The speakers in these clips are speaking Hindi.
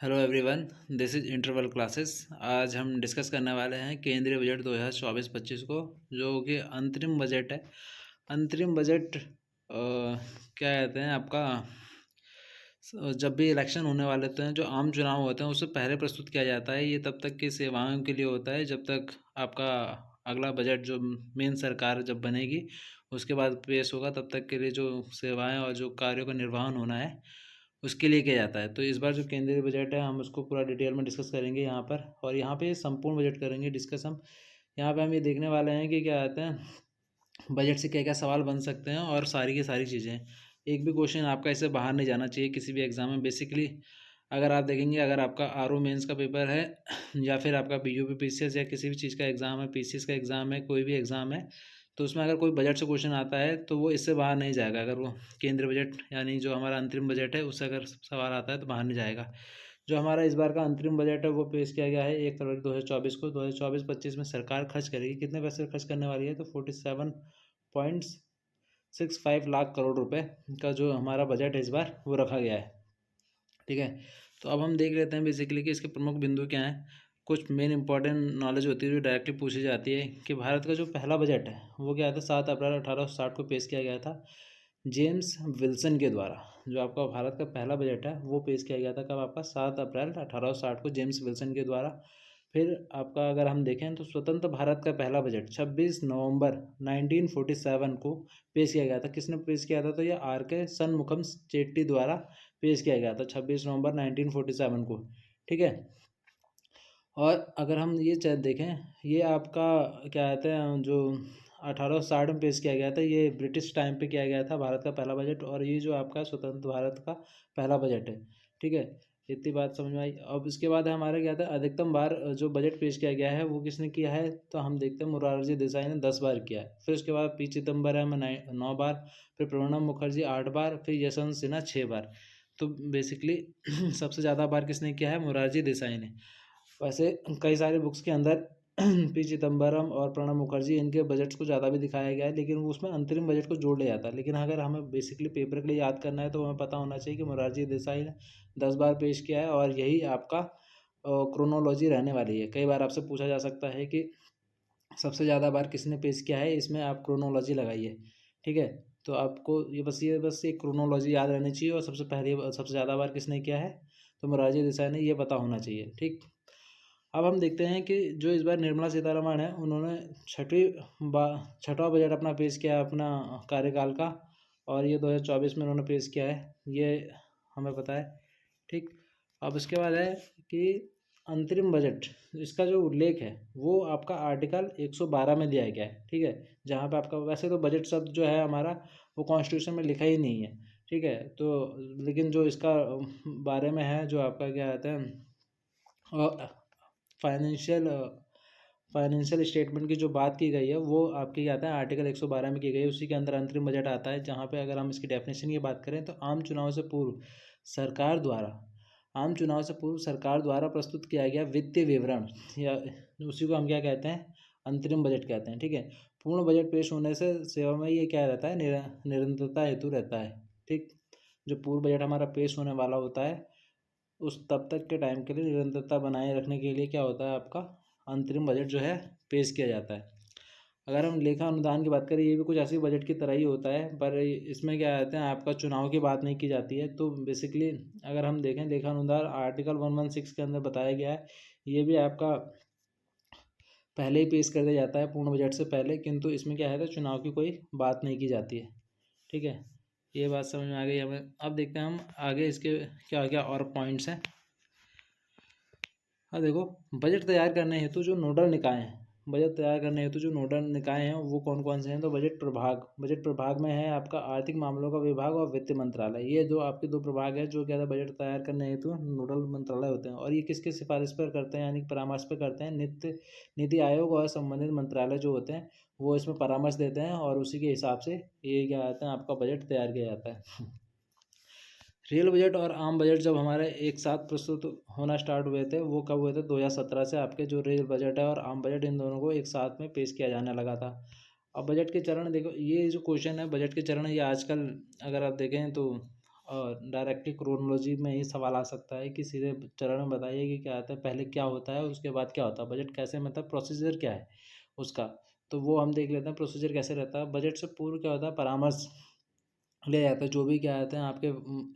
Hello everyone, this is interval classes. आज हम डिस्कस करने वाले हैं केंद्रीय बजट 2024-25 को, जो कि अंतरिम बजट है। अंतरिम बजट क्या कहते हैं आपका, जब भी इलेक्शन होने वाले होते हैं, जो आम चुनाव होते हैं, उससे पहले प्रस्तुत किया जाता है। ये तब तक की सेवाओं के लिए होता है जब तक आपका अगला बजट, जो मेन सरकार जब बनेगी उसके बाद पेश होगा, तब तक के लिए जो सेवाएं और जो कार्यों का निर्वहन होना है उसके लिए किया जाता है। तो इस बार जो केंद्रीय बजट है, हम उसको पूरा डिटेल में डिस्कस करेंगे यहाँ पर, और यहाँ पे संपूर्ण बजट करेंगे डिस्कस हम। यहाँ पे हम ये देखने वाले हैं कि क्या आते हैं, बजट से क्या क्या सवाल बन सकते हैं और सारी की सारी चीज़ें। एक भी क्वेश्चन आपका इससे बाहर नहीं जाना चाहिए किसी भी एग्ज़ाम में। बेसिकली अगर आप देखेंगे, अगर आपका आर ओ मेंस का पेपर है या फिर आपका P U P P C S या किसी भी चीज़ का एग्ज़ाम है, पी सी एस का एग्ज़ाम है, कोई भी एग्ज़ाम है, तो उसमें अगर कोई बजट से क्वेश्चन आता है तो वो इससे बाहर नहीं जाएगा। अगर वो केंद्रीय बजट यानी जो हमारा अंतरिम बजट है उससे अगर सवाल आता है तो बाहर नहीं जाएगा। जो हमारा इस बार का अंतरिम बजट है वो पेश किया गया है 1 फरवरी 2024 को। 2024-25 में सरकार खर्च करेगी, कितने पैसे खर्च करने वाली है, तो 47.65 लाख करोड़ रुपए का जो हमारा बजट है इस बार वो रखा गया है। ठीक है, तो अब हम देख लेते हैं बेसिकली कि इसके प्रमुख बिंदु क्या हैं। कुछ मेन इंपॉर्टेंट नॉलेज होती है जो डायरेक्टली पूछी जाती है कि भारत का जो पहला बजट है वो क्या था, 7 अप्रैल 1860 को पेश किया गया था जेम्स विल्सन के द्वारा। जो आपका भारत का पहला बजट है वो पेश किया गया था कब, आपका 7 अप्रैल 1860 को जेम्स विल्सन के द्वारा। फिर आपका अगर हम देखें तो स्वतंत्र भारत का पहला बजट 26 नवंबर 1947 को पेश किया गया था। किसने पेश किया था, तो ये आर के सनमुखम चेट्टी द्वारा पेश किया गया था 26 नवंबर 1947 को। ठीक है, और अगर हम ये देखें, ये आपका क्या कहते हैं, जो 1860 में पेश किया गया था, ये ब्रिटिश टाइम पे किया गया था भारत का पहला बजट, और ये जो आपका स्वतंत्र भारत का पहला बजट है। ठीक है, इतनी बात समझ में आई। अब इसके बाद हमारा क्या था, अधिकतम बार जो बजट पेश किया गया है वो किसने किया है, तो हम देखते हैं मोरारजी देसाई ने 10 बार किया है। फिर उसके बाद पी चिदम्बरम में 9 बार, फिर प्रणब मुखर्जी 8 बार, फिर यशवंत सिन्हा 6 बार। तो बेसिकली सबसे ज़्यादा बार किसने किया है, मोरारजी देसाई ने। वैसे कई सारे बुक्स के अंदर पी चिदम्बरम और प्रणब मुखर्जी इनके बजट्स को ज़्यादा भी दिखाया गया है, लेकिन वो उसमें अंतरिम बजट को जोड़ लिया जाता है। लेकिन अगर हमें बेसिकली पेपर के लिए याद करना है तो हमें पता होना चाहिए कि मोरारजी देसाई ने 10 बार पेश किया है, और यही आपका क्रोनोलॉजी रहने वाली है। कई बार आपसे पूछा जा सकता है कि सबसे ज़्यादा बार किसने पेश किया है, इसमें आप क्रोनोलॉजी लगाइए। ठीक है, तो आपको ये बस एक क्रोनोलॉजी याद रहनी चाहिए, और सबसे ज़्यादा बार किसने किया है, तो मोरारजी देसाई ने, ये पता होना चाहिए। ठीक, अब हम देखते हैं कि जो इस बार निर्मला सीतारमण है, उन्होंने छठवां बजट अपना पेश किया है अपना कार्यकाल का, और ये 2024 में उन्होंने पेश किया है, ये हमें पता है। ठीक, अब इसके बाद है कि अंतरिम बजट, इसका जो उल्लेख है वो आपका आर्टिकल 112 में दिया गया है। ठीक है, जहाँ पे आपका, वैसे तो बजट शब्द जो है हमारा वो कॉन्स्टिट्यूशन में लिखा ही नहीं है। ठीक है, तो लेकिन जो इसका बारे में है, जो आपका क्या कहते हैं, फाइनेंशियल फाइनेंशियल स्टेटमेंट की जो बात की गई है वो आपकी क्या आता है, आर्टिकल 112 में की गई है। उसी के अंदर अंतरिम बजट आता है, जहाँ पे अगर हम इसकी डेफिनेशन की बात करें तो सरकार द्वारा आम चुनाव से पूर्व सरकार द्वारा प्रस्तुत किया गया वित्तीय विवरण, या उसी को हम क्या कहते हैं, अंतरिम बजट कहते हैं। ठीक है, पूर्ण बजट पेश होने से सेवा में ये क्या रहता है, निरंतरता हेतु रहता है। ठीक, जो पूर्व बजट हमारा पेश होने वाला होता है उस तब तक के टाइम के लिए निरंतरता बनाए रखने के लिए क्या होता है, आपका अंतरिम बजट जो है पेश किया जाता है। अगर हम लेखा अनुदान की बात करें, ये भी कुछ ऐसी बजट की तरह ही होता है, पर इसमें क्या कहते हैं, आपका चुनाव की बात नहीं की जाती है। तो बेसिकली अगर हम देखें, लेखा अनुदान आर्टिकल 116 के अंदर बताया गया है, ये भी आपका पहले ही पेश कर दिया जाता है पूर्ण बजट से पहले, किंतु इसमें क्या है, तो चुनाव की कोई बात नहीं की जाती है। ठीक है, ये बात समझ में आ गई हमें। अब देखते हैं हम आगे इसके क्या क्या और पॉइंट्स हैं। हाँ देखो, बजट तैयार करने हेतु जो नोडल निकाय हैं, बजट तैयार करने हेतु जो नोडल निकाय हैं वो कौन कौन से हैं, तो बजट प्रभाग में है आपका आर्थिक मामलों का विभाग और वित्त मंत्रालय। ये जो आपके दो प्रभाग हैं जो क्या था, बजट तैयार करने हेतु नोडल मंत्रालय होते हैं, और ये किसके सिफारिश पर करते हैं, यानी कि परामर्श पर करते हैं, नीति आयोग और संबंधित मंत्रालय जो होते हैं वो इसमें परामर्श देते हैं, और उसी के हिसाब से ये क्या आता है, आपका बजट तैयार किया जाता है। रियल बजट और आम बजट जब हमारे एक साथ प्रस्तुत होना स्टार्ट हुए थे, वो कब हुए थे, 2017 से आपके जो रियल बजट है और आम बजट, इन दोनों को एक साथ में पेश किया जाने लगा था। अब बजट के चरण देखो, ये जो क्वेश्चन है बजट के चरण, ये आजकल अगर आप देखें तो और डायरेक्टली क्रोनोलॉजी में ही सवाल आ सकता है कि सीधे चरण में बताइए कि क्या आता है, पहले क्या होता है उसके बाद क्या होता है, बजट कैसे, मतलब प्रोसीजर क्या है उसका। तो वो हम देख लेते हैं प्रोसीजर कैसे रहता है। बजट से पूर्व क्या होता है, परामर्श लिया जाता है। जो भी क्या आते हैं आपके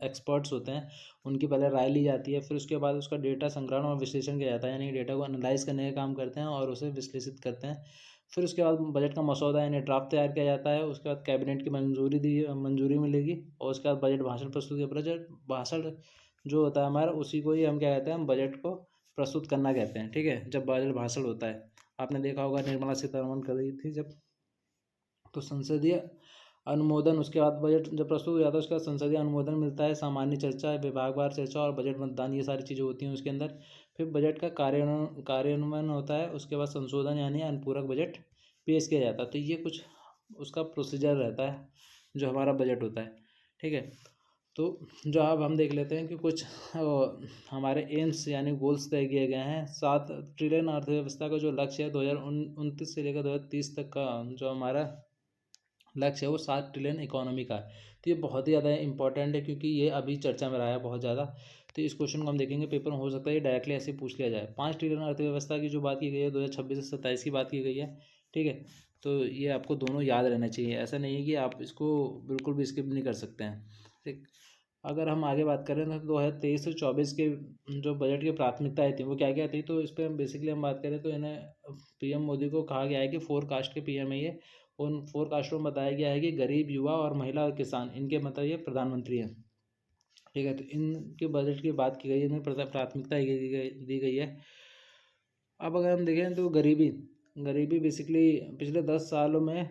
एक्सपर्ट्स होते हैं उनकी पहले राय ली जाती है, फिर उसके बाद उसका डेटा संग्रहण और विश्लेषण किया जाता है, यानी डेटा को एनालाइज करने का काम करते हैं और उसे विश्लेषित करते हैं। फिर उसके बाद बजट का मसौदा यानी ड्राफ्ट तैयार किया जाता है। उसके बाद कैबिनेट की मंजूरी मिलेगी और उसके बाद बजट भाषण प्रस्तुत किया। बजट भाषण जो होता है हमारा, उसी को ही हम क्या कहते हैं, हम बजट को प्रस्तुत करना कहते हैं। ठीक है, जब बजट भाषण होता है, आपने देखा होगा निर्मला सीतारमण कर रही थी जब, तो संसदीय अनुमोदन, उसके बाद बजट जब प्रस्तुत हो जाता है उसके बाद संसदीय अनुमोदन मिलता है, सामान्य चर्चा, विभागवार चर्चा और बजट मतदान, ये सारी चीज़ें होती हैं उसके अंदर। फिर बजट का कार्यान्वयन होता है, उसके बाद संशोधन यानी अनुपूरक बजट पेश किया जाता है। तो ये कुछ उसका प्रोसीजर रहता है जो हमारा बजट होता है। ठीक है, तो जो अब हम देख लेते हैं कि कुछ हमारे एम्स यानी गोल्स तय किए गए हैं। 7 ट्रिलियन अर्थव्यवस्था का जो लक्ष्य है 2029 से लेकर 2030 तक का जो हमारा लक्ष्य है वो 7 ट्रिलियन इकोनॉमी का है। तो ये बहुत ही ज़्यादा इंपॉर्टेंट है क्योंकि ये अभी चर्चा में रहा है बहुत ज़्यादा। तो इस क्वेश्चन को हम देखेंगे पेपर में, हो सकता है ये डायरेक्टली ऐसे पूछ लिया जाए। 5 ट्रिलियन अर्थव्यवस्था की जो बात की गई है 2026 से 27 की बात की गई है। ठीक है, तो ये आपको दोनों याद रहना चाहिए, ऐसा नहीं है कि आप इसको बिल्कुल भी स्किप नहीं कर सकते हैं। ठीक, अगर हम आगे बात करें तो 2023 से 24 के जो बजट की प्राथमिकताएं थी वो क्या क्या थी, तो इस पर हम बेसिकली हम बात करें तो इन्हें पीएम मोदी को कहा गया है कि फोरकास्ट के पीएम है ये। उन फोरकास्टों में बताया गया है कि गरीब, युवा और महिला और किसान, इनके मतलब ये प्रधानमंत्री हैं। ठीक है, तो इनके बजट की बात की गई है, इन्हें प्राथमिकता दी गई है। अब अगर हम देखें तो गरीबी गरीबी बेसिकली पिछले 10 सालों में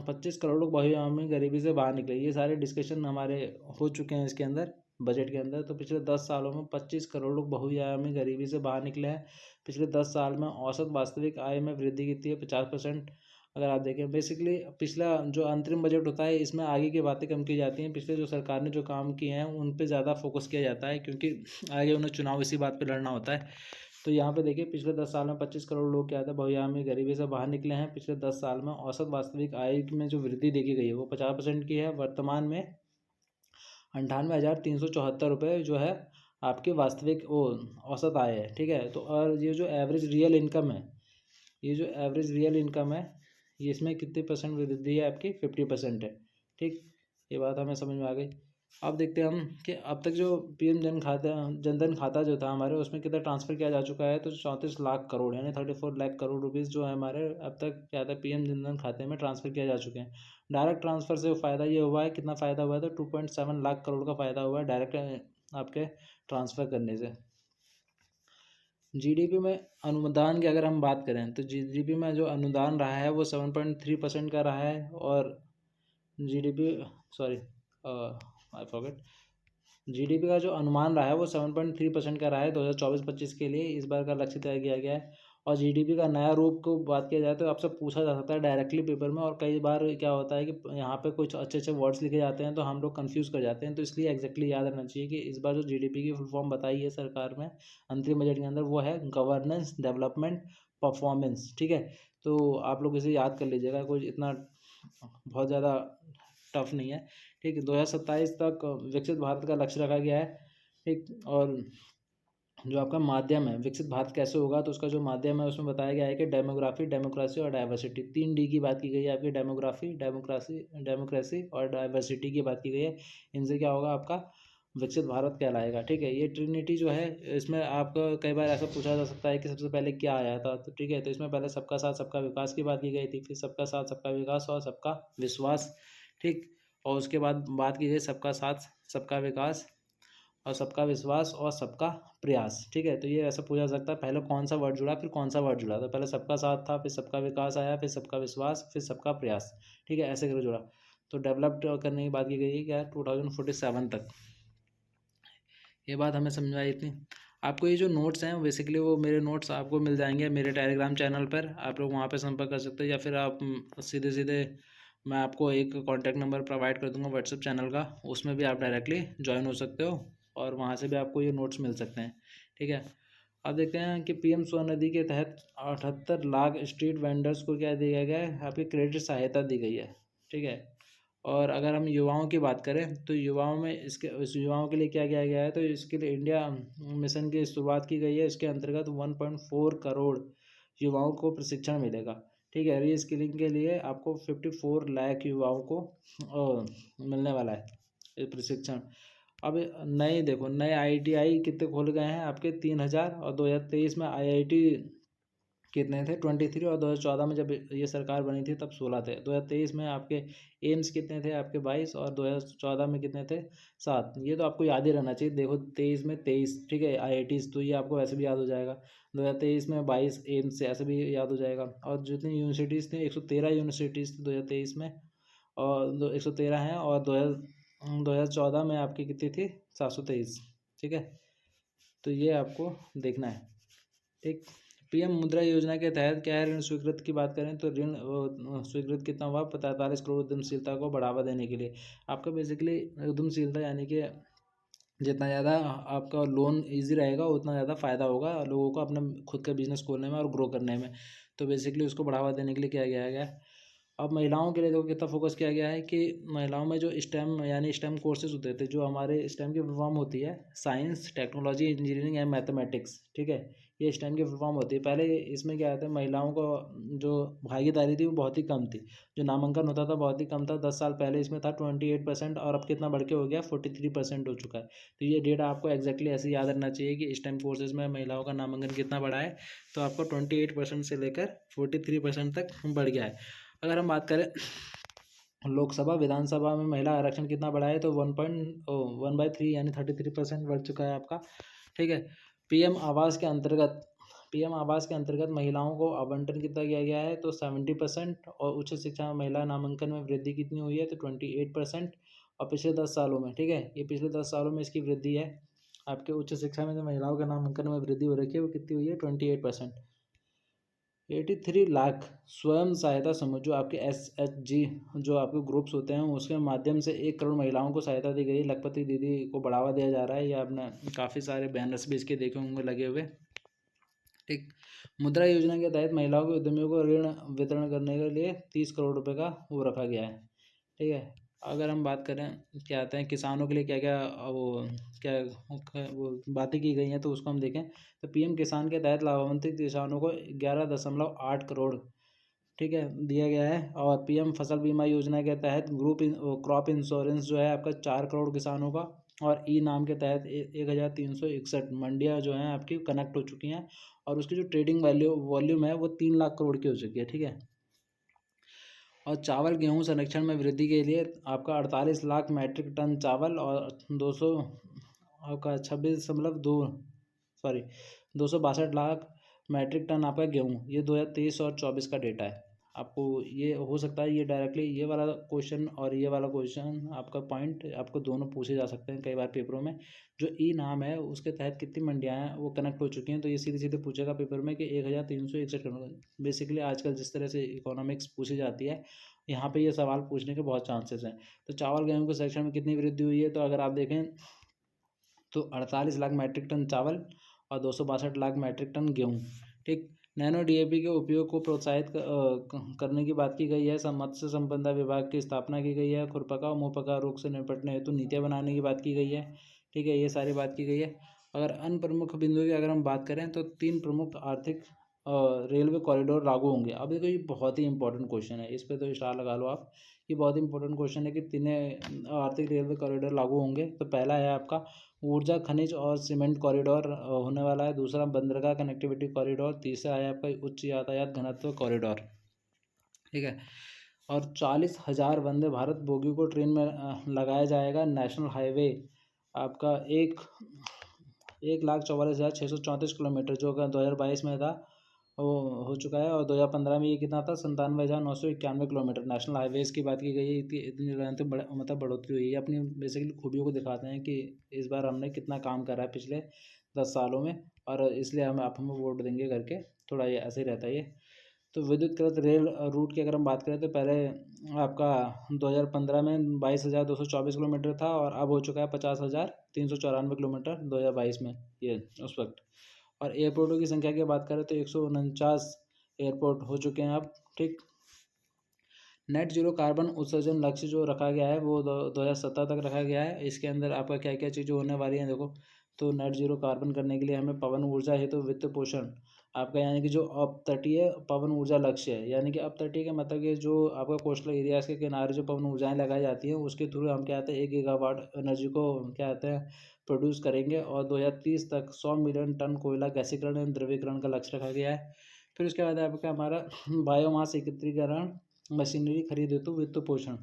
25 करोड़ लोग बहुआयामी गरीबी से बाहर निकले। ये सारे डिस्कशन हमारे हो चुके हैं इसके अंदर, बजट के अंदर। तो पिछले 10 सालों में 25 करोड़ लोग बहुआयामी गरीबी से बाहर निकले हैं। पिछले 10 साल में औसत वास्तविक आय में वृद्धि की है 50%। अगर आप देखें बेसिकली पिछला जो अंतरिम बजट होता है इसमें आगे की बातें कम की जाती हैं, पिछले जो सरकार ने जो काम किए हैं उन पे ज़्यादा फोकस किया जाता है क्योंकि आगे उन्हें चुनाव इसी बात पे लड़ना होता है। तो यहाँ पे देखिए पिछले 10 साल में 25 करोड़ लोग क्या था बहुआयामी गरीबी से बाहर निकले हैं। पिछले 10 साल में औसत वास्तविक आय में जो वृद्धि देखी गई है वो 50% की है। वर्तमान में 98,374 रुपये जो है आपकी वास्तविक वो औसत आय है। ठीक है, तो और ये जो एवरेज रियल इनकम है, ये जो एवरेज रियल इनकम है ये इसमें कितनी परसेंट वृद्धि है आपकी, 50% है। ठीक, ये बात हमें समझ में आ गई। अब देखते हैं हम कि अब तक जो पीएम जनधन खाता जो था हमारे, उसमें कितना ट्रांसफ़र किया जा चुका है, तो 34 लाख करोड़ यानी 34 लाख करोड़ रुपीज़ जो है हमारे अब तक क्या था पीएम जनधन खाते में ट्रांसफ़र किया जा चुके हैं। डायरेक्ट ट्रांसफ़र से फ़ायदा ये हुआ है, कितना फ़ायदा हुआ है, तो 2.7 लाख करोड़ का फ़ायदा हुआ है डायरेक्ट आपके ट्रांसफ़र करने से। जीडीपी में अनुदान की अगर हम बात करें तो जीडीपी में जो अनुदान रहा है वो 7.3% का रहा है। और GDP sorry I forget, GDP का जो अनुमान रहा है वो 7.3% का रहा है 2024-25 के लिए। इस बार का लक्ष्य तय किया गया है। और जीडीपी का नया रूप को बात किया जाए तो आपसे पूछा जा सकता है डायरेक्टली पेपर में, और कई बार क्या होता है कि यहाँ पे कुछ अच्छे अच्छे वर्ड्स लिखे जाते हैं तो हम लोग कंफ्यूज कर जाते हैं। तो इसलिए एग्जैक्टली याद रखना चाहिए कि इस बार जो जीडीपी की फुल फॉर्म बताई है सरकार में अंतरिम बजट के अंदर वो है गवर्नेंस डेवलपमेंट परफॉर्मेंस। ठीक है, तो आप लोग इसे याद कर लीजिएगा, कोई इतना बहुत ज़्यादा टफ नहीं है। ठीक है, 2027 तक विकसित भारत का लक्ष्य रखा गया है। ठीक, और जो आपका माध्यम है विकसित भारत कैसे होगा, तो उसका जो माध्यम है उसमें बताया गया है कि डेमोग्राफी, डेमोक्रेसी और डाइवर्सिटी, 3D की बात की गई है आपकी। डेमोग्राफी, डेमोक्रेसी और डाइवर्सिटी की बात की गई है। इनसे क्या होगा, आपका विकसित भारत कहलाएगा। ठीक है, ये ट्रिनिटी जो है इसमें आपका कई बार ऐसा पूछा जा सकता है कि सबसे पहले क्या आया था। तो ठीक है, तो इसमें पहले सबका साथ सबका विकास की बात की गई थी, फिर सबका साथ सबका विकास और सबका विश्वास। ठीक, और उसके बाद बात की गई सबका साथ सबका विकास और सबका विश्वास और सबका प्रयास। ठीक है, तो ये ऐसा पूछा जा सकता है पहले कौन सा वर्ड जुड़ा फिर कौन सा वर्ड जुड़ा, तो पहले सबका साथ था, फिर सबका विकास आया, फिर सबका विश्वास, फिर सबका प्रयास। ठीक है, ऐसे करके जुड़ा। तो डेवलप्ड करने की बात की गई है क्या 2047 तक। ये बात हमें समझ आई इतनी। आपको ये जो नोट्स हैं बेसिकली वो मेरे नोट्स आपको मिल जाएंगे मेरे टेलीग्राम चैनल पर, आप लोग वहाँ पे संपर्क कर सकते हैं, या फिर आप सीधे सीधे मैं आपको एक कॉन्टैक्ट नंबर प्रोवाइड कर दूंगा व्हाट्सएप चैनल का, उसमें भी आप डायरेक्टली ज्वाइन हो सकते हो और वहाँ से भी आपको ये नोट्स मिल सकते हैं। ठीक है, अब देखते हैं कि पीएम स्वनिधि के तहत 78 लाख स्ट्रीट वेंडर्स को क्या दिया गया है, आपकी क्रेडिट सहायता दी गई है। ठीक है, और अगर हम युवाओं की बात करें तो युवाओं में इस युवाओं के लिए क्या किया गया है, तो इसके लिए इंडिया मिशन की शुरुआत की गई है। इसके अंतर्गत 1.4 करोड़ युवाओं को प्रशिक्षण मिलेगा। ठीक है, री स्किलिंग के लिए आपको 54 लाख युवाओं को मिलने वाला है ये प्रशिक्षण। अब नए देखो, नए ITI कितने खोल गए हैं आपके 3000, और 2023 में IIT कितने थे 23, और 2014 में जब ये सरकार बनी थी तब 16 थे। 2023 में आपके एम्स कितने थे आपके 22, और 2014 में कितने थे 7। ये तो आपको याद ही रहना चाहिए। देखो 23 में 23, ठीक है, IITs, तो ये आपको वैसे भी याद हो जाएगा। 2023 में 22 एम्स से ऐसे भी याद हो जाएगा। और जितनी यूनिवर्सिटीज़ थी 113 यूनिवर्सिटीज़ थी 2023 में, और 113 हैं, और 2014 में आपकी कितनी थी 723। ठीक है, तो ये आपको देखना है। ठीक, PM मुद्रा योजना के तहत क्या है, ऋण स्वीकृत की बात करें तो ऋण स्वीकृत कितना हुआ, 45 करोड़ उद्यमशीलता को बढ़ावा देने के लिए। आपका बेसिकली उद्यमशीलता यानी कि जितना ज़्यादा आपका लोन इजी रहेगा उतना ज़्यादा फ़ायदा होगा लोगों को अपना खुद का बिजनेस खोलने में और ग्रो करने में। तो बेसिकली उसको बढ़ावा देने के लिए क्या किया गया है। अब महिलाओं के लिए देखो कितना फोकस किया गया है कि महिलाओं में जो स्टेम यानी स्टेम कोर्सेज होते थे, जो हमारे स्टेम की फुल फॉर्म होती है science, technology, engineering and mathematics. ठीक है, ये स्टेम की फुल फॉर्म होती है। पहले इसमें क्या था, महिलाओं को जो भागीदारी थी वो बहुत ही कम थी, जो नामांकन होता था बहुत ही कम था। 10 साल पहले इसमें था 28%, और अब कितना बढ़ के हो गया 43% हो चुका है। तो ये डेटा आपको एक्जैक्टली ऐसे याद रखना चाहिए कि स्टेम कोर्सेज में महिलाओं का नामांकन कितना बढ़ा है। तो आपको 28% से लेकर 43% तक बढ़ गया है। अगर हम बात करें लोकसभा विधानसभा में महिला आरक्षण कितना बढ़ा है, तो 1/3 यानी 33% बढ़ चुका है आपका। ठीक है, पीएम आवास के अंतर्गत महिलाओं को आवंटन कितना किया गया है, तो 70%। और उच्च शिक्षा में महिला नामांकन में वृद्धि कितनी हुई है, तो 28%। और पिछले 10 सालों में, ठीक है, ये पिछले 10 सालों में इसकी वृद्धि है। आपके उच्च शिक्षा में जो महिलाओं के नामांकन में वृद्धि हो रखी है वो कितनी हुई है, 28%। 83 लाख स्वयं सहायता समूह, जो आपके SHG जो आपके ग्रुप्स होते हैं उसके माध्यम से 1 करोड़ महिलाओं को सहायता दी गई। लखपति दीदी को बढ़ावा दिया जा रहा है। ये आपने काफ़ी सारे बैनर्स भी इसके देखे होंगे लगे हुए। ठीक, मुद्रा योजना के तहत महिलाओं के उद्यमियों को ऋण वितरण करने के लिए 30 करोड़ रुपए का वो रखा गया है। ठीक है, अगर हम बात करें क्या आते हैं किसानों के लिए क्या क्या वो क्या वो बातें की गई हैं, तो उसको हम देखें तो PM किसान के तहत लाभान्वित किसानों को 11.8 करोड़, ठीक है, दिया गया है। और PM फसल बीमा योजना के तहत क्रॉप इंश्योरेंस जो है आपका 4 करोड़ किसानों का। और नाम के तहत 1361 मंडियाँ जो हैं आपकी कनेक्ट हो चुकी हैं, और उसकी जो ट्रेडिंग वॉल्यूम है वो 3 लाख करोड़ की हो चुकी है। ठीक है, और चावल गेहूं संरक्षण में वृद्धि के लिए आपका 48 लाख मैट्रिक टन चावल, और 200 आपका 262 लाख मैट्रिक टन आपका गेहूं, ये 2023 और 24 का डेटा है। आपको ये हो सकता है ये डायरेक्टली ये वाला क्वेश्चन और ये वाला क्वेश्चन आपका पॉइंट आपको दोनों पूछे जा सकते हैं कई बार पेपरों में। जो नाम है उसके तहत कितनी मंडियाँ हैं वो कनेक्ट हो चुकी हैं, तो ये सीधे सीधे पूछेगा पेपर में कि 1361 करोड़। बेसिकली आजकल जिस तरह से इकोनॉमिक्स पूछी जाती है, यहाँ पे ये सवाल पूछने के बहुत चांसेस हैं। तो चावल गेहूं के सेक्शन में कितनी वृद्धि हुई है, तो अगर आप देखें तो 48 लाख मैट्रिक टन चावल और 262 लाख मैट्रिक टन गेहूँ। ठीक, नैनो DAP के उपयोग को प्रोत्साहित करने की बात की गई है। मत्स्य संपदा विभाग की स्थापना की गई है। खुरपका और मुंहपका रोग से निपटने हेतु नीतियाँ बनाने की बात की गई है। ठीक है, ये सारी बात की गई है। अगर अन्य प्रमुख बिंदुओं की अगर हम बात करें तो 3 प्रमुख आर्थिक रेलवे कॉरिडोर लागू होंगे। अब देखो ये बहुत ही इंपॉर्टेंट क्वेश्चन है, इस पर तो स्टार लगा लो आप। ये बहुत इंपॉर्टेंट क्वेश्चन है कि 3 आर्थिक रेलवे कॉरिडोर लागू होंगे। तो पहला है आपका ऊर्जा खनिज और सीमेंट कॉरिडोर होने वाला है। दूसरा बंदरगाह कनेक्टिविटी कॉरिडोर। तीसरा है आपका उच्च यातायात घनत्व कॉरिडोर। ठीक है, और 40,000 वंदे भारत बोगी को ट्रेन में लगाया जाएगा। नेशनल हाईवे आपका 1,44,634 किलोमीटर जो 2022 में था वो हो चुका है। और 2015 में ये कितना था, 97,991 किलोमीटर। नेशनल हाईवेज़ की बात की गई है। इतनी मतलब बढ़ोतरी हुई है। अपनी बेसिकली खूबियों को दिखाते हैं कि इस बार हमने कितना काम करा है पिछले 10 सालों में, और इसलिए आप हमें वोट देंगे करके। थोड़ा ये ऐसे ही रहता है ये। तो विद्युतकृत रेल रूट की अगर हम बात करें तो पहले आपका 2015 में 22,224 किलोमीटर था, और अब हो चुका है 50,394 किलोमीटर 2022 में ये उस वक्त। और एयरपोर्टों की संख्या की बात करें तो 149 एयरपोर्ट हो चुके हैं अब। ठीक, नेट जीरो कार्बन उत्सर्जन लक्ष्य जो रखा गया है वो 2070 तक रखा गया है। इसके अंदर आपका क्या क्या चीज़ें होने वाली हैं देखो। तो नेट जीरो कार्बन करने के लिए हमें पवन ऊर्जा हेतु वित्त पोषण आपका यानी कि जो अपतटीय पवन ऊर्जा लक्ष्य है, यानी कि अपतटीय का मतलब कि जो आपका कोस्टल एरियाज़ के किनारे जो पवन ऊर्जाएँ लगाई जाती हैं उसके थ्रू हम क्या आते हैं 1 गीगावाट एनर्जी को क्या आते हैं प्रोड्यूस करेंगे। और 2030 तक 100 मिलियन टन कोयला गैसीकरण एवं द्रवीकरण का लक्ष्य रखा गया है। फिर उसके बाद आपका हमारा बायोमास एकत्रीकरण मशीनरी खरीद हेतु वित्त पोषण,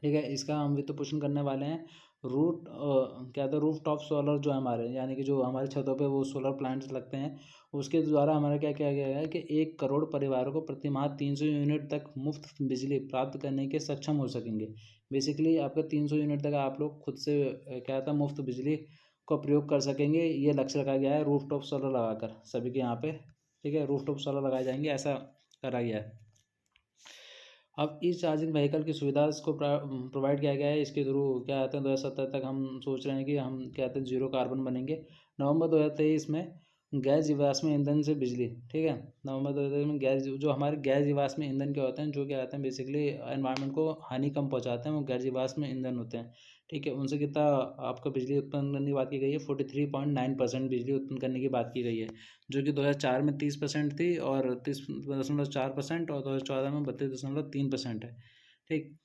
ठीक है। इसका हम वित्त पोषण करने वाले हैं। क्या था रूफ टॉप सोलर जो है हमारे यानी कि जो हमारे छतों पे वो सोलर प्लांट्स लगते हैं उसके द्वारा हमारा क्या किया गया है कि 1 करोड़ परिवारों को प्रति माह 300 यूनिट तक मुफ्त बिजली प्राप्त करने के सक्षम हो सकेंगे। बेसिकली आपका 300 यूनिट तक आप लोग खुद से क्या था मुफ्त बिजली का प्रयोग कर सकेंगे। ये लक्ष्य रखा गया है रूफ टॉप सोलर लगाकर सभी के यहाँ पे, ठीक है। रूफ टॉप सोलर लगाए जाएंगे ऐसा करा गया है। अब ई चार्जिंग व्हीकल की सुविधा इसको प्रोवाइड किया गया है। इसके थ्रू क्या आते हैं 2070 तक हम सोच रहे हैं कि हम क्या कहते हैं जीरो कार्बन बनेंगे। नवंबर 2023 में गैस जीवाश्म ईंधन से बिजली, ठीक है। नवंबर 2023 में गैस जो हमारे गैस जीवाश्म ईंधन क्या होते हैं जो क्या आते हैं बेसिकली एनवायरनमेंट को हानि कम पहुंचाते हैं, वो गैस जीवाश्म ईंधन होते हैं, ठीक है। उनसे कितना आपको बिजली उत्पन्न करने की बात की गई है 43.9% बिजली उत्पन्न करने की बात की गई है, जो कि 2004 में 30% थी और 30.4% और 2014 में 32.3% है, ठीक।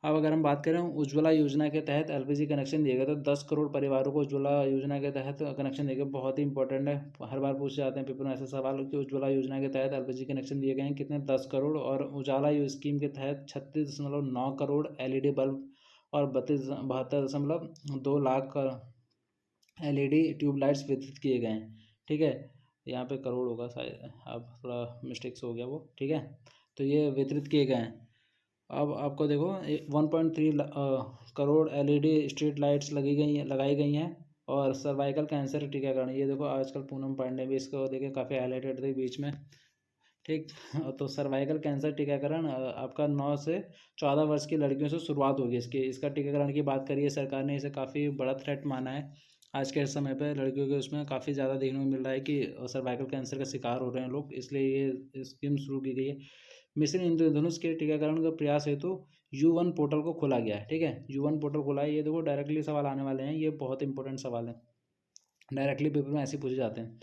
अब अगर हम बात करें उज्ज्वला योजना के तहत एलपीजी कनेक्शन दिए गए तो 10 करोड़ परिवारों को उज्ज्वला योजना के तहत कनेक्शन दिए गए। बहुत ही इंपॉर्टेंट है, हर बार पूछे जाते हैं पेपर में ऐसे सवाल कि उज्ज्वला योजना के तहत एलपीजी कनेक्शन दिए गए हैं कितने 10 करोड़। और उजाला स्कीम के तहत 36.9 करोड़ एलईडी बल्ब और 72.2 लाख एलईडी ट्यूबलाइट्स वितरित किए गए हैं, ठीक है। यहाँ पे करोड़ होगा शायद, अब थोड़ा मिस्टेक्स हो गया वो, ठीक है। तो ये वितरित किए गए हैं। अब आपको देखो 1.3 करोड़ एलईडी स्ट्रीट लाइट्स लगाई गई हैं। और सर्वाइकल कैंसर टीकाकरण, ये देखो आजकल पूनम पांडे भी इसको देखे काफ़ी हाईलाइटेड थे बीच में, ठीक। तो सर्वाइकल कैंसर टीकाकरण आपका 9 से 14 वर्ष की लड़कियों से शुरुआत होगी इसका टीकाकरण की बात करिए सरकार ने इसे काफ़ी बड़ा थ्रेट माना है। आज के समय पे लड़कियों के उसमें काफ़ी ज़्यादा देखने को मिल रहा है कि सर्वाइकल कैंसर का शिकार हो रहे हैं लोग, इसलिए ये स्कीम शुरू की गई है। मिशन इंद्रधनुष के टीकाकरण का प्रयास हेतु U1 पोर्टल को खोला गया है, ठीक है। U1 पोर्टल खोला है, ये देखो डायरेक्टली सवाल आने वाले हैं, ये बहुत इंपॉर्टेंट सवाल है, डायरेक्टली पेपर में ऐसे पूछे जाते हैं।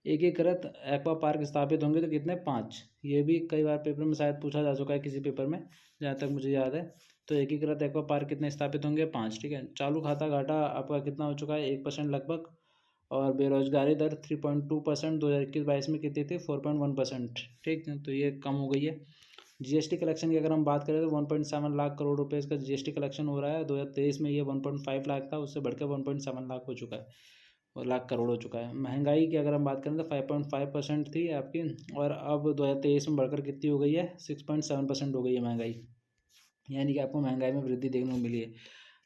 एकीकृत एक्वा पार्क स्थापित होंगे तो कितने 5, ये भी कई बार पेपर में शायद पूछा जा चुका है किसी पेपर में जहाँ तक मुझे याद है। तो एकीकृत एक्वा पार्क कितने स्थापित होंगे 5, ठीक है। चालू खाता घाटा आपका कितना हो चुका है 1% लगभग। और बेरोजगारी दर 3.2% 2021-22 में कितनी थी 4.1%, ठीक है। तो ये कम हो गई है। जीएसटी कलेक्शन की अगर हम बात करें तो 1.7 लाख करोड़ रुपए इसका जीएसटी कलेक्शन हो रहा है। 2023 में ये 1.5 लाख था, उससे बढ़कर 1.7 लाख हो चुका है और लाख करोड़ हो चुका है। महंगाई की अगर हम बात करें तो 5.5% थी आपकी, और अब 2023 में बढ़कर कितनी हो गई है 6.7% हो गई है महंगाई, यानी कि आपको महंगाई में वृद्धि देखने को मिली है।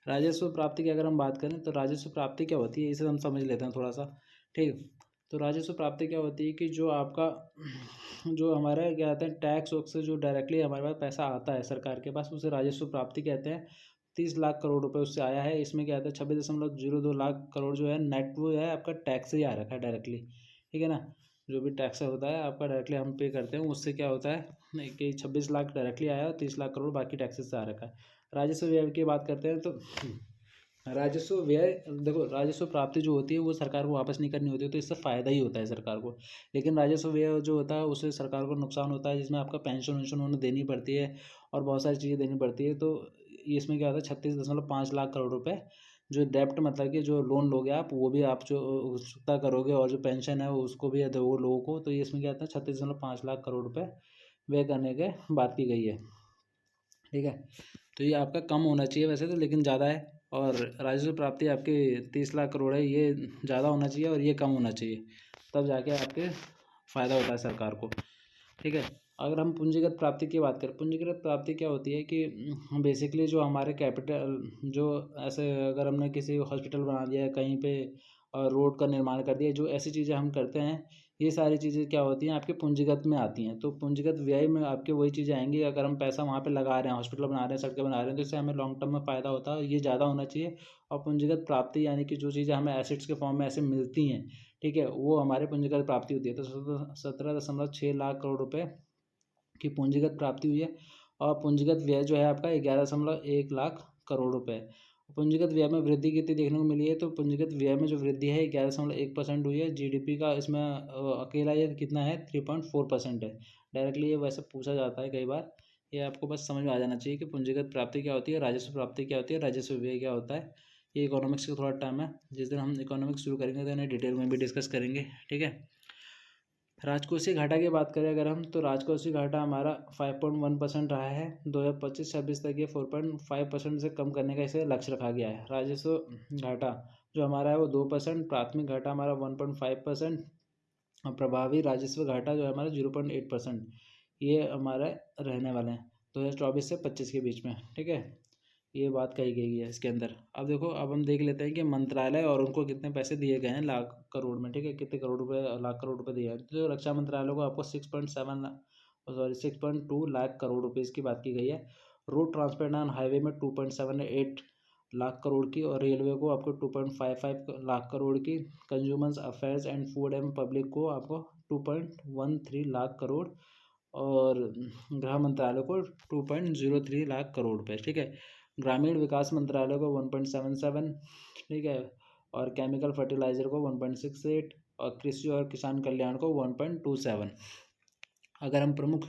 राजस्व प्राप्ति की अगर हम बात करें तो राजस्व प्राप्ति क्या होती है इसे हम समझ लेते हैं थोड़ा सा, ठीक। तो राजस्व प्राप्ति क्या होती है कि जो आपका जो हमारा क्या आता है टैक्स वैक्स से जो डायरेक्टली हमारे पास पैसा आता है सरकार के पास उसे राजस्व प्राप्ति कहते हैं। 30 लाख करोड़ रुपए उससे आया है। इसमें क्या आता है 26.02 लाख करोड़ जो है नेट वो है आपका टैक्स से ही आ रखा है डायरेक्टली, ठीक है ना। जो भी टैक्स होता है आपका डायरेक्टली हम पे करते हैं, उससे क्या होता है कि 26 लाख डायरेक्टली आया और 30 लाख करोड़ बाकी टैक्सेस से आ रखा है। राजस्व व्यय की बात करते हैं तो राजस्व व्यय देखो राजस्व प्राप्ति जो होती है वो सरकार को वापस नहीं करनी होती है, तो इससे फ़ायदा ही होता है सरकार को। लेकिन राजस्व व्यय जो होता है उससे सरकार को नुकसान होता है, जिसमें आपका पेंशन वेंशन उन्हें देनी पड़ती है और बहुत सारी चीज़ें देनी पड़ती है। तो इसमें क्या होता है 36.5 लाख करोड़ रुपए जो डेप्ट मतलब कि जो लोन लोगे आप वो भी आप जो चुकता करोगे, और जो पेंशन है वो उसको भी दो लोगों को, तो ये इसमें क्या होता है 36.5 लाख करोड़ रुपए व्यय करने के बात की गई है, ठीक है। तो ये आपका कम होना चाहिए वैसे तो, लेकिन ज़्यादा है। और राजस्व प्राप्ति आपके 30 लाख करोड़ है, ये ज़्यादा होना चाहिए और ये कम होना चाहिए, तब जाके आपके फ़ायदा होता है सरकार को, ठीक है। अगर हम पूंजीगत प्राप्ति की बात करें, पूंजीगत प्राप्ति क्या होती है कि बेसिकली जो हमारे कैपिटल जो ऐसे अगर हमने किसी हॉस्पिटल बना दिया है कहीं पे और रोड का निर्माण कर दिया, जो ऐसी चीज़ें हम करते हैं ये सारी चीज़ें क्या होती हैं आपके पूंजीगत में आती हैं। तो पूंजीगत व्यय में आपके वही चीज़ें आएंगी, अगर हम पैसा वहाँ पे लगा रहे हैं हॉस्पिटल बना रहे हैं सड़कें बना रहे हैं तो इससे हमें लॉन्ग टर्म में फ़ायदा होता है, ये ज़्यादा होना चाहिए। और पूंजीगत प्राप्ति यानी कि जो चीज़ें हमें एसेट्स के फॉर्म में ऐसे मिलती हैं, ठीक है, वो हमारे पूंजीगत प्राप्ति होती है। तो 17.6 लाख करोड़ रुपये की पूंजीगत प्राप्ति हुई है। और पूंजीगत व्यय जो है आपका 11.1 लाख करोड़ रुपए। पूंजीगत व्यय में वृद्धि कितनी देखने को मिली है, तो पूंजीगत व्यय में जो वृद्धि है 11.1% हुई है। जीडीपी का इसमें अकेला ये कितना है, 3.4% है। डायरेक्टली ये वैसे पूछा जाता है कई बार, ये आपको बस समझ में आ जाना चाहिए कि पूंजीगत प्राप्ति क्या होती है, राजस्व प्राप्ति क्या होती है, राजस्व व्यय क्या होता है। ये इकोनॉमिक्स का थोड़ा टर्म है, जिस दिन हम इकोनॉमिक्स शुरू करेंगे तो इन्हें डिटेल में भी डिस्कस करेंगे, ठीक है। राजकोषीय घाटा की बात करें अगर हम, तो राजकोषीय घाटा हमारा 5.1% रहा है। 2025-26 तक ये 4.5% से कम करने का इसे लक्ष्य रखा गया है। राजस्व घाटा जो हमारा है वो 2%, प्राथमिक घाटा हमारा 1.5% और प्रभावी राजस्व घाटा जो है हमारा 0.8%, ये हमारा रहने वाले हैं 2024 से 25 के बीच में, ठीक है। ये बात कही गई है इसके अंदर। अब देखो, अब हम देख लेते हैं कि मंत्रालय और उनको कितने पैसे दिए गए हैं लाख करोड़ में, ठीक है, कितने करोड़ रुपए, लाख करोड़ रुपए दिए हैं। तो रक्षा मंत्रालय को आपको 6.2 लाख करोड़ रुपीज़ की बात की गई है। रोड ट्रांसपोर्ट एंड हाईवे में 2.78 लाख करोड़ की, और रेलवे को आपको 2.55 लाख करोड़ की। Consumers affairs and food and public को आपको 2.13 लाख करोड़, और गृह मंत्रालय को 2.03 लाख करोड़ रुपये, ठीक है। ग्रामीण विकास मंत्रालय को 1.77, ठीक है, और केमिकल फर्टिलाइजर को 1.68, और कृषि और किसान कल्याण को 1.27। अगर हम प्रमुख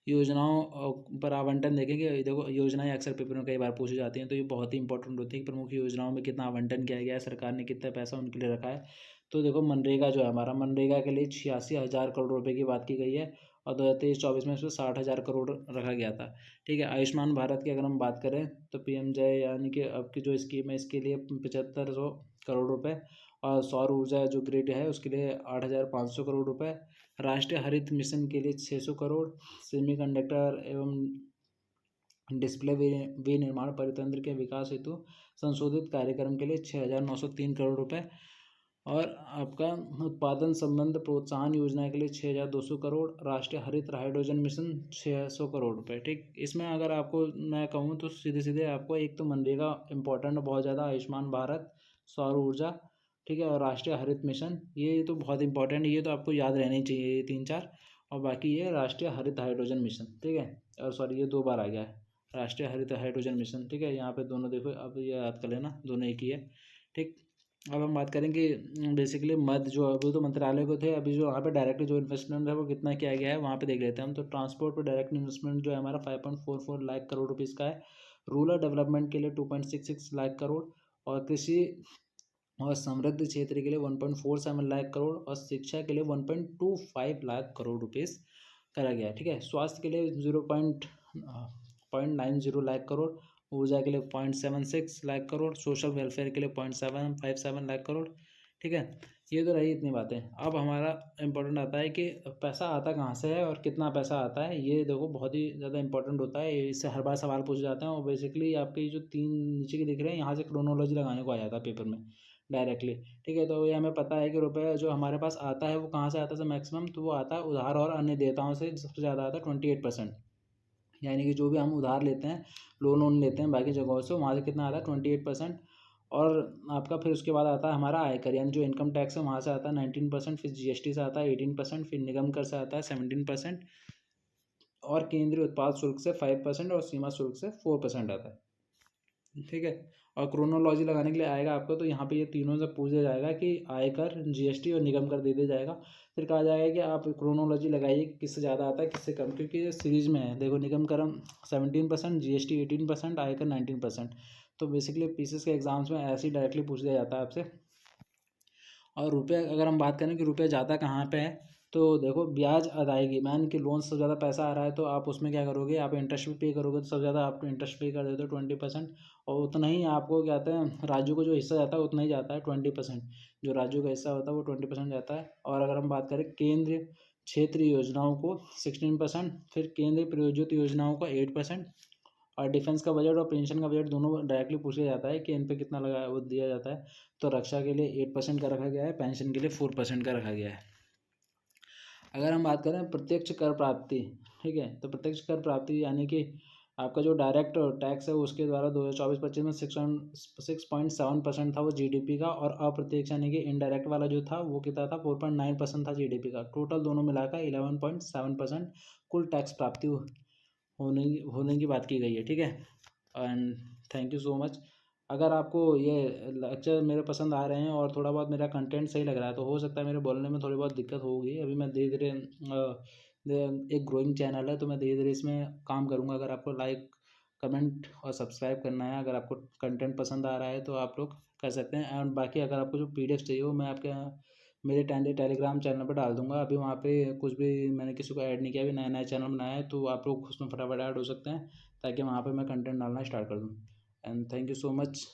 योजनाओं पर आवंटन देखेंगे, देखो योजनाएं अक्सर पेपर में कई बार पूछी जाती हैं, तो ये बहुत ही इंपॉर्टेंट होती है कि प्रमुख योजनाओं में कितना आवंटन किया गया है, सरकार ने कितना पैसा उनके लिए रखा है। तो देखो मनरेगा जो है हमारा, मनरेगा के लिए 86,000 करोड़ रुपए की बात की गई है, और 2023-24 में इसमें 60,000 करोड़ रखा गया था, ठीक है। आयुष्मान भारत की अगर हम बात करें तो PMJ यानी कि अब की जो स्कीम है इसके लिए 7500 करोड़ रुपए, और सौर ऊर्जा जो ग्रिड है उसके लिए 8,500 करोड़ रुपए, राष्ट्रीय हरित मिशन के लिए 600 करोड़, सेमीकंडक्टर एवं डिस्प्ले विनिर्माण परितंत्र के विकास हेतु संशोधित कार्यक्रम के लिए 6,903 करोड़ रुपए, और आपका उत्पादन संबंध प्रोत्साहन योजना के लिए 6,200 करोड़, राष्ट्रीय हरित हाइड्रोजन मिशन 600 करोड़ रुपए, ठीक। इसमें अगर आपको मैं कहूँ तो सीधे सीधे आपको एक तो मनरेगा इंपॉर्टेंट बहुत ज़्यादा, आयुष्मान भारत, सौर ऊर्जा, ठीक है, और राष्ट्रीय हरित मिशन, ये तो बहुत इंपॉर्टेंट, ये तो आपको याद रहने चाहिए ये 3-4। और बाकी ये राष्ट्रीय हरित हाइड्रोजन मिशन, ठीक है, और सॉरी ये 2 बार आ गया है, राष्ट्रीय हरित हाइड्रोजन मिशन, ठीक है। यहाँ पे दोनों देखो, अब ये याद कर लेना, दोनों एक ही है, ठीक। अब हम बात करें कि बेसिकली मद जो अभी तो मंत्रालय को थे, अभी जो वहाँ पे डायरेक्ट जो इन्वेस्टमेंट है वो कितना किया गया है वहाँ पे देख लेते हैं हम। तो ट्रांसपोर्ट पर डायरेक्ट इन्वेस्टमेंट जो है हमारा 5.44 लाख करोड़ रुपीज़ का है। रूरल डेवलपमेंट के लिए 2.66 लाख करोड़, और कृषि और समृद्ध क्षेत्र के लिए 1.47 लाख करोड़, और शिक्षा के लिए 1.25 लाख करोड़ रुपीज़ करा गया है, ठीक है। स्वास्थ्य के लिए 0.90 लाख करोड़, ऊर्जा के लिए 0.76 लाख करोड़, सोशल वेलफेयर के लिए 0.757 लाख करोड़, ठीक है। ये तो रही इतनी बातें। अब हमारा इंपॉर्टेंट आता है कि पैसा आता कहाँ से है और कितना पैसा आता है। ये देखो बहुत ही ज़्यादा इंपॉर्टेंट होता है, इससे हर बार सवाल पूछे जाते हैं, और बेसिकली आपके जो 3 नीचे के दिख रहे हैं यहाँ से क्रोनोलॉजी लगाने को आ जाता है पेपर में डायरेक्टली, ठीक है। तो ये हमें पता है कि रुपये जो हमारे पास आता है वो कहाँ से आता है मैक्सिमम, तो वो आता है उधार और अन्य देयताओं से, सबसे ज़्यादा आता है 28%। यानी कि जो भी हम उधार लेते हैं, लोन लेते हैं बाकी जगहों से, वहाँ से कितना आता है 28%। और आपका फिर उसके बाद आता है हमारा आयकर, यानी जो इनकम टैक्स है वहाँ से आता है 19%, फिर GST से आता है 18%, फिर निगम कर से आता है 17%, और केंद्रीय उत्पाद शुल्क से 5%, और सीमा शुल्क से 4% आता है, ठीक है। और क्रोनोलॉजी लगाने के लिए आएगा आपको, तो यहाँ पे ये तीनों से पूछा जाएगा कि आयकर, GST और निगम कर दे दिया जाएगा। फिर कहा जाएगा कि आप क्रोनोलॉजी लगाइए किससे ज़्यादा आता है किससे कम, क्योंकि ये सीरीज में है। देखो निगम कर 17%, GST 18%, आयकर 19%। तो बेसिकली पीसीएस के एग्जाम्स में ऐसे ही डायरेक्टली पूछ दिया जाता है आपसे। और रुपये अगर हम बात करें कि रुपये जाता कहाँ पे है, तो देखो ब्याज अदायगी, मान कि लोन से सबसे ज़्यादा पैसा आ रहा है तो आप उसमें क्या करोगे, आप इंटरेस्ट भी पे करोगे, तो सबसे ज़्यादा आप इंटरेस्ट पे कर देते हो 20%, और उतना ही आपको क्या कहते हैं राज्यों को जो हिस्सा जाता है उतना ही जाता है 20%, जो राज्यों का हिस्सा होता है वो 20% जाता है। और अगर हम बात करें केंद्रीय क्षेत्रीय योजनाओं को 16%, फिर केंद्रीय प्रायोजित योजनाओं का 8%, और डिफेंस का बजट और पेंशन का बजट दोनों डायरेक्टली पूछा जाता है कि इन पे कितना लगा वो दिया जाता है। तो रक्षा के लिए 8% का रखा गया है, पेंशन के लिए 4% का रखा गया है। अगर हम बात करें प्रत्यक्ष कर प्राप्ति, ठीक है, तो प्रत्यक्ष कर प्राप्ति यानी कि आपका जो डायरेक्ट टैक्स है उसके द्वारा 2024-25 में 6.7% था वो GDP का, और अप्रत्यक्ष यानी कि इनडायरेक्ट वाला जो था वो कितना था 4.9% था GDP का। टोटल दोनों मिलाकर 11.7% कुल टैक्स प्राप्ति होने की बात की गई है, ठीक है। And thank you so much. अगर आपको ये लेक्चर मेरे पसंद आ रहे हैं और थोड़ा बहुत मेरा कंटेंट सही लग रहा है तो हो सकता है मेरे बोलने में थोड़ी बहुत दिक्कत होगी। अभी मैं धीरे धीरे एक ग्रोइंग चैनल है तो मैं धीरे धीरे इसमें काम करूँगा। अगर आपको लाइक कमेंट और सब्सक्राइब करना है, अगर आपको कंटेंट पसंद आ रहा है तो आप लोग कर सकते हैं। एंड बाकी अगर आपको जो PDF चाहिए वो मैं आपके मेरे टेलीग्राम चैनल पर डाल दूंगा। अभी वहाँ पे कुछ भी मैंने किसी को ऐड नहीं किया, अभी नया नया चैनल बनाया है तो आप लोग उसमें फटाफट ऐड हो सकते हैं ताकि वहाँ पे मैं कंटेंट डालना स्टार्ट कर दूँ। And thank you so much.